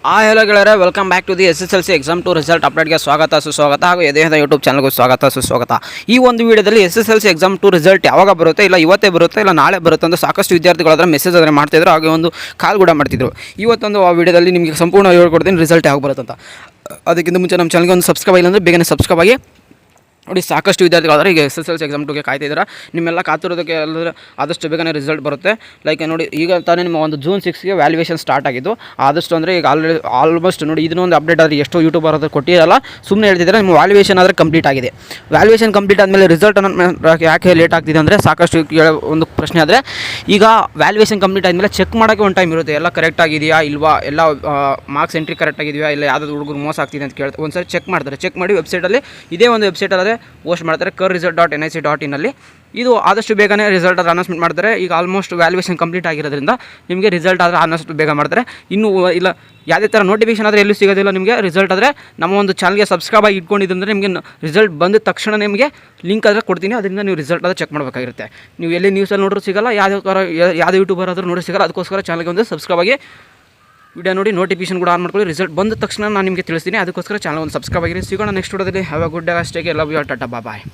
hello ಗೆಳೆಯರೇ, welcome back to the SSLC exam 2 result ಅಪ್ಡೇಟ್ಗೆ ಸ್ವಾಗತ ಸುಸ್ವಾಗತ ಹಾಗೂ ಎದೆಹದ ಯೂಟ್ಯೂಬ್ ಚಾನಲ್ಗೂ ಸ್ವಾಗತ ಸುಸ್ವಾಗತ. ಈ ಒಂದು ವಿಡಿಯೋದಲ್ಲಿ SSLC ಎಕ್ಸಾಮ್ 2 ರಿಸಲ್ಟ್ ಯಾವಾಗ ಬರುತ್ತೆ, ಇಲ್ಲ ಇವತ್ತೇ ಬರುತ್ತೆ, ಇಲ್ಲ ನಾಳೆ ಬರುತ್ತೆ ಅಂತ ಸಾಕಷ್ಟು ವಿದ್ಯಾರ್ಥಿಗಳು ಅದರ ಮೆಸೇಜ್ ಆದರೆ ಮಾಡ್ತಿದ್ರು, ಹಾಗೆ ಒಂದು ಕಾಲ್ ಕೂಡ ಮಾಡ್ತಿದ್ರು. ಇವತ್ತೊಂದು ಆ ವಿಡಿಯೋದಲ್ಲಿ ನಿಮಗೆ ಸಂಪೂರ್ಣ ಹೇಳ್ಕೊಡ್ತೀನಿ ರಿಸಲ್ಟ್ ಯಾವಾಗ ಬರುತ್ತೆ ಅಂತ. ಅದಕ್ಕಿಂತ ಮುಂಚೆ ನಮ್ಮ ಚಾನಲ್ಗೆ ಒಂದು ಸಬ್ಸ್ಕ್ರೈಬ್ ಇಲ್ಲ ಅಂದರೆ ಬೇಗನೆ ಸಬ್ಸ್ಕ್ರೈಬ್ ಆಗಿ. ನೋಡಿ, ಸಾಕಷ್ಟು ವಿದ್ಯಾರ್ಥಿಗಳಾದರೆ ಈಗ SSLC ಎಕ್ಸಾಮ್ 2ಗೆ ಕಾಯ್ತಿದ್ದೀರಾ. ನಿಮ್ಮೆಲ್ಲ ಕಾತಿರೋದಕ್ಕೆ ಎಲ್ಲರೂ ಆದಷ್ಟು ಬೇಗನೆ ರಿಸಲ್ಟ್ ಬರುತ್ತೆ. ಲೈಕ್ ನೋಡಿ, ಈಗ ತಾನೇ ನಿಮ್ಮ ಒಂದು ಜೂನ್ 6ಗೆ ವ್ಯಾಲ್ಯೂಯೇಷನ್ ಸ್ಟಾರ್ಟ್ ಆಗಿದ್ದು. ಆದಷ್ಟು ಅಂದರೆ ಈಗ ಆಲ್ಮೋಸ್ಟ್ ನೋಡಿ, ಇದನ್ನೊಂದು ಅಪ್ಡೇಟ್ ಆದರೆ ಎಷ್ಟೋ ಯೂಟ್ಯೂಬರ್ ಅದು ಕೊಟ್ಟಿರಲ್ಲ, ಸುಮ್ಮನೆ ಹೇಳ್ತಿದ್ದಾರೆ. ನಿಮ್ಮ ವ್ಯಾಲ್ಯೂಯೇಷನ್ ಆದರೆ ಕಂಪ್ಲೀಟ್ ಆಗಿದೆ. ವ್ಯಾಲ್ಯೂಯೇಷನ್ ಕಂಪ್ಲೀಟ್ ಆದಮೇಲೆ ರಿಸಲ್ಟ್ ಯಾಕೆ ಲೇಟ್ ಆಗ್ತಿದೆ ಅಂದರೆ, ಸಾಕಷ್ಟು ಒಂದು ಪ್ರಶ್ನೆ ಆದರೆ, ಈಗ ವ್ಯಾಲ್ಯೂಯೇಷನ್ ಕಂಪ್ಲೀಟ್ ಆದಮೇಲೆ ಚೆಕ್ ಮಾಡೋಕ್ಕೆ ಒಂದು ಟೈಮ್ ಇರುತ್ತೆ. ಎಲ್ಲ ಕರೆಕ್ಟ್ ಆಗಿದೆಯಾ ಇಲ್ವಾ, ಎಲ್ಲ ಮಾರ್ಕ್ಸ್ ಎಂಟ್ರಿ ಕರೆಕ್ಟ್ ಆಗಿದೆಯಾ, ಇಲ್ಲ ಯಾವುದಾದ್ರು ಹುಡುಗರು ಮೋಸ ಆಗ್ತಿದೆ ಅಂತ ಕೇಳ್ತಾರೆ. ಒಂದು ಸರಿ ಚೆಕ್ ಮಾಡ್ತಾರೆ. ಚೆಕ್ ಮಾಡಿ ವೆಬ್ಸೈಟಲ್ಲಿ, ಇದೇ ಒಂದು ವೆಬ್ಸೈಟಲ್ಲಿ ಪೋಸ್ಟ್ ಮಾಡ್ತಾರೆ, curresult.nic.in ಅಲ್ಲಿ. ಇದು ಆದಷ್ಟು ಬೇಗನೆ ರಿಸಲ್ಟ್ ಆದರೆ ಅನೌನ್ಸ್ಮೆಂಟ್ ಮಾಡ್ತಾರೆ. ಈಗ ಆಲ್ಮೋಸ್ಟ್ ವ್ಯಾಲ್ಯೂಯೇಷನ್ ಕಂಪ್ಲೀಟ್ ಆಗಿರೋದ್ರಿಂದ ನಿಮಗೆ ರಿಸಲ್ಟ್ ಆದರೆ ಆದಷ್ಟು ಬೇಗ ಮಾಡ್ತಾರೆ. ಇನ್ನೂ ಇಲ್ಲ ಯಾವುದೇ ಥರ ನೋಟಿಫಿಕೇಶನ್ ಆದರೆ ಎಲ್ಲೂ ಸಿಗೋದಿಲ್ಲ ನಿಮಗೆ. ರಿಸಲ್ಟ್ ಆದರೆ ನಮ್ಮ ಒಂದು ಚಾನಲ್ಗೆ ಸಬ್ಸ್ಕ್ರೈಬ್ ಆಗಿ ಇಟ್ಕೊಂಡಿದ್ದಂದರೆ ನಿಮಗೆ ರಿಸಲ್ಟ್ ಬಂದ ತಕ್ಷಣ ನಿಮಗೆ ಲಿಂಕ್ ಆದರೆ ಕೊಡ್ತೀನಿ. ಅದರಿಂದ ನೀವು ರಿಸಲ್ಟ್ ಆದರೆ ಚೆಕ್ ಮಾಡಬೇಕಾಗಿರುತ್ತೆ. ನೀವು ಎಲ್ಲಿ ನ್ಯೂಸಲ್ಲಿ ನೋಡಿದ್ರು ಸಿಗೋಲ್ಲ, ಯಾವುದೇ ಯೂಟ್ಯೂಬರ್ ಆದರೂ ನೋಡಿ ಸಿಗೋಲ್ಲ. ಅದಕ್ಕೋಸ್ಕರ ಚಾನಲ್ಗೆ ಒಂದು ಸಬ್ಸ್ಕ್ರೈಬ್ ಆಗಿ ವಿಡಿಯೋ ನೋಡಿ, ನೋಟಿಫಿಕೇಶನ್ ಕೂಡ ಆನ್ ಮಾಡ್ಕೊಳ್ಳಿ. ರಿಸಲ್ಟ್ ಬಂದ ತಕ್ಷಣ ನಾನು ನಿಮಗೆ ತಿಳಿಸ್ತೀನಿ. ಅದಕ್ಕೋಸ್ಕರ ಚಾನಲ್ ಒಂದು ಸಬ್ಸ್ಕ್ರೈಬ್ ಆಗಿರಿ. ಸಿಗೋಣ ನೆಕ್ಸ್ಟ್ ವಿಡಿಯೋದಲ್ಲಿ. ಹ್ಯಾವ್ ಅ ಗುಡ್ ಡೇ, ಅಷ್ಟೇ. Love you all, tata, bye.